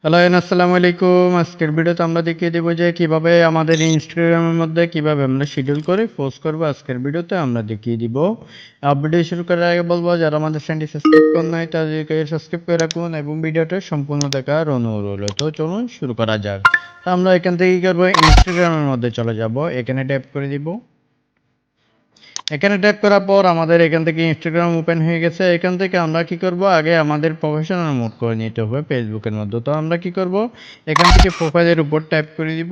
Hello আসসালামু আলাইকুম। আজকের ভিডিওতে আমরা দেখিয়ে দেব যে কিভাবে আমাদের ইনস্টাগ্রামের মধ্যে কিভাবে আমরা শিডিউল করে পোস্ট করব। আজকের ভিডিওতে আমরা দেখিয়ে দিব। ভিডিও শুরু করার আগে বলবো যারা আমাদের চ্যানেলটি সাবস্ক্রাইব করেন নাই তাদেরকে সাবস্ক্রাইব করে রাখুন এবং ভিডিওটা সম্পূর্ণ দেখার অনুরোধ রইল। তো চলুন শুরু করা যাক। তো আমরা এখান থেকে কি করব, ইনস্টাগ্রামের মধ্যে চলে যাব। এখানে ট্যাপ করে দিব। এখানে ট্যাপ করার পর আমাদের এখান থেকে ইনস্টাগ্রাম ওপেন হয়ে গেছে। এখান থেকে আমরা কি করব, আগে আমাদের প্রফেশনাল মোড করে নিতে হবে ফেসবুকের মধ্যে। তো আমরা কি করব, এখান থেকে প্রোফাইলের উপর ট্যাপ করে দিব।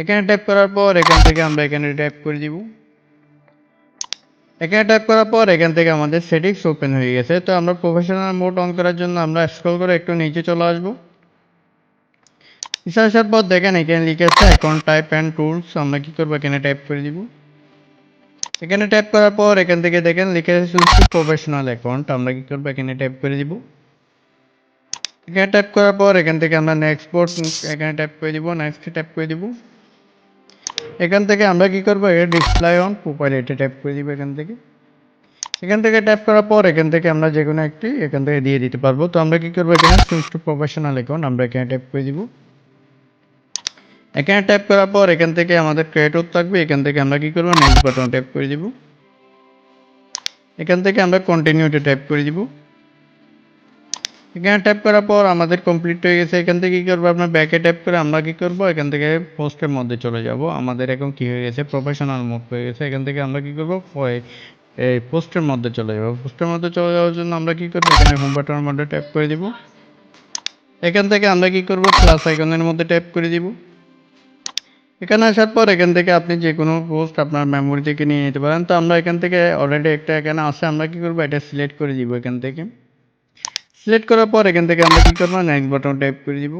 এখানে ট্যাপ করার পর এখান থেকে আমরা এখানে ট্যাপ করে দিব। এখানে ট্যাপ করার পর এখান থেকে আমাদের সেটিংস ওপেন হয়ে গেছে। তো আমরা প্রফেশনাল মোড অন করার জন্য আমরা স্ক্রল করে একটু নিচে চলে আসব। নিচে আসার পর দেখেন এখানে লিখে আছে অ্যাকাউন্ট টাইপ অ্যান্ড টুলস। আমরা কি করব, এখানে ট্যাপ করে দিব। এখানে ট্যাপ করার পর এখান থেকে দেখেন লিখে আছে প্রফেশনাল অ্যাকাউন্ট। আমরা কি করব, এখানে ট্যাপ করে দিব। এখানে ট্যাপ করার পর এখান থেকে আমরা নেক্সট পোর্ট এখানে ট্যাপ করে দিব, নেক্সট ট্যাপ করে দিব। এখান থেকে আমরা কি করব, এটা ডিসপ্লে অন প্রোফাইল এটা ট্যাপ করে দিব। এখান থেকে ট্যাপ করার পর এখান থেকে আমরা যে কোনো একটি এখান থেকে দিয়ে দিতে পারবো। তো আমরা কি করব, এখানে সুইচ টু প্রফেশনাল অ্যাকাউন্ট আমরা এখানে ট্যাপ করে দিব। এখানে ট্যাপ করার পর এখান থেকে আমাদের ক্রিয়েটর থাকবে। এখান থেকে আমরা কি করব, নেক্সট বাটন ট্যাপ করে দিব। এখান থেকে আমরা কন্টিনিউতে ট্যাপ করে দিব। এখানে ট্যাপ করার পর আমাদের কমপ্লিট হয়ে গেছে। এখান থেকে কি করবো, আপনার ব্যাকে ট্যাপ করে আমরা কি করব, এখান থেকে পোস্টের মধ্যে চলে যাব। আমাদের এখন কি হয়ে গেছে, প্রফেশনাল মোড হয়ে গেছে। এখান থেকে আমরা কি করব, এই পোস্টের মধ্যে চলে যাব। পোস্টের মধ্যে চলে যাওয়ার জন্য আমরা কি করব, এখানে হোম বাটনের মধ্যে ট্যাপ করে দিব। এখান থেকে আমরা কি করব, প্লাস আইকনের মধ্যে ট্যাপ করে দিব। এখানে আসার পর এখান থেকে আপনি যে কোনো পোস্ট আপনার মেমোরি থেকে নিয়ে নিতে পারেন। তো আমরা এখান থেকে অলরেডি একটা এখানে আছে, আমরা কি করব, এটা সিলেক্ট করে দিব। এখান থেকে সিলেক্ট করার পর এখান থেকে আমরা কি করব, নেক্সট বাটন ট্যাপ করে দিব।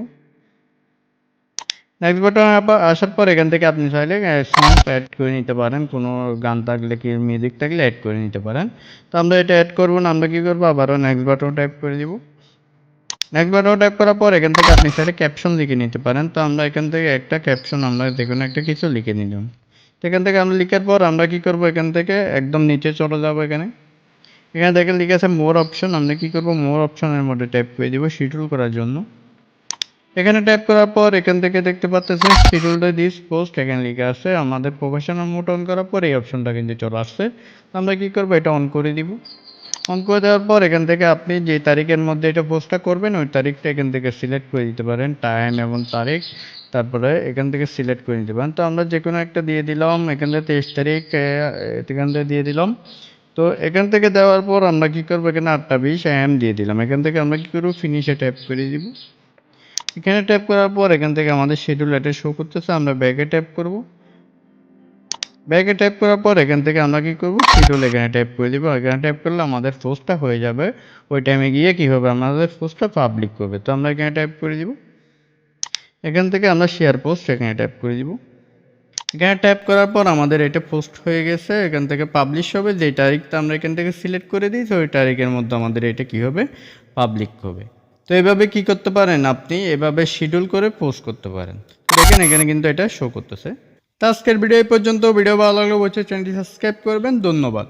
নেক্সট বাটন আসার পর এখান থেকে আপনি চাইলে সং অ্যাড করে নিতে পারেন। কোনো গান থাকলে কি মিউজিক থাকলে অ্যাড করে নিতে পারেন। তো আমরা এটা অ্যাড করব না, আমরা কি করব, আবারও নেক্সট বাটন টাইপ করে দিব। নেক্সট বাটন টাইপ করার পর এখান থেকে আপনি চাইলে ক্যাপশন লিখে নিতে পারেন। তো আমরা এখান থেকে একটা ক্যাপশন আমরা দেখুন একটা কিছু লিখে নিলাম। তো এখান থেকে আমরা লিখার পর আমরা কি করব, এখান থেকে একদম নিচে চলে যাব। এখানে এখানে দেখেন লিখে আছে মোর অপশন। আমরা কি করব, মোর অপশনের মধ্যে ট্যাপ করে দিব শিডিউল করার জন্য। এখানে ট্যাপ করার পর এখান থেকে দেখতে পাচ্ছেন শিডিউল দিস পোস্ট এখানে লেখা আছে। আমাদের প্রফেশনাল মোড অন করার পর এই অপশনটা কিন্তু চলে আসছে। আমরা কি করব, এটা অন করে দিব। অন করে দেওয়ার পর এখান থেকে আপনি যে তারিখের মধ্যে এটা পোস্টটা করবেন ওই তারিখটা এখান থেকে সিলেক্ট করে দিতে পারেন, টাইম এবং তারিখ। তারপরে এখান থেকে সিলেক্ট করে নিতে পারেন। তো আমরা যে কোনো একটা দিয়ে দিলাম, এখান থেকে 23 তারিখ এখান থেকে দিয়ে দিলাম। তো এখান থেকে দেওয়ার পর আমরা কি করব, এখানে 8:20 AM দিয়ে দিলাম। এখান থেকে আমরা কি করব, ফিনিশে ট্যাপ করে দিব। এখানে ট্যাপ করার পর এখান থেকে আমাদের শিডিউল এটা শো করতেছে। আমরা ব্যাকে ট্যাপ করব। ব্যাকে ট্যাপ করার পর এখান থেকে আমরা কি করব, শিডিউল এখানে ট্যাপ করে দিব। এখানে ট্যাপ করলে আমাদের পোস্টটা হয়ে যাবে। ওই টাইমে গিয়ে কি হবে, আমাদের পোস্টটা পাবলিক করবে। তো আমরা এখানে ট্যাপ করে দিব। এখান থেকে আমরা শেয়ার পোস্ট এখানে ট্যাপ করে দিব। এখানে ট্যাপ করার পর আমাদের এটা পোস্ট হয়ে গেছে। এখান থেকে পাবলিশ হবে। যে তারিখটা আমরা এখান থেকে সিলেক্ট করে দিয়েছি ওই তারিখের মধ্যে আমাদের এটা কি হবে, পাবলিক হবে। তো এভাবে কি করতে পারেন, আপনি এভাবে শিডিউল করে পোস্ট করতে পারেন। দেখেন এখানে কিন্তু এটা শো করতেছে। তো আজকের ভিডিও এই পর্যন্ত। ভিডিও ভালো লাগলে অবশ্যই চ্যানেলটি সাবস্ক্রাইব করবেন। ধন্যবাদ।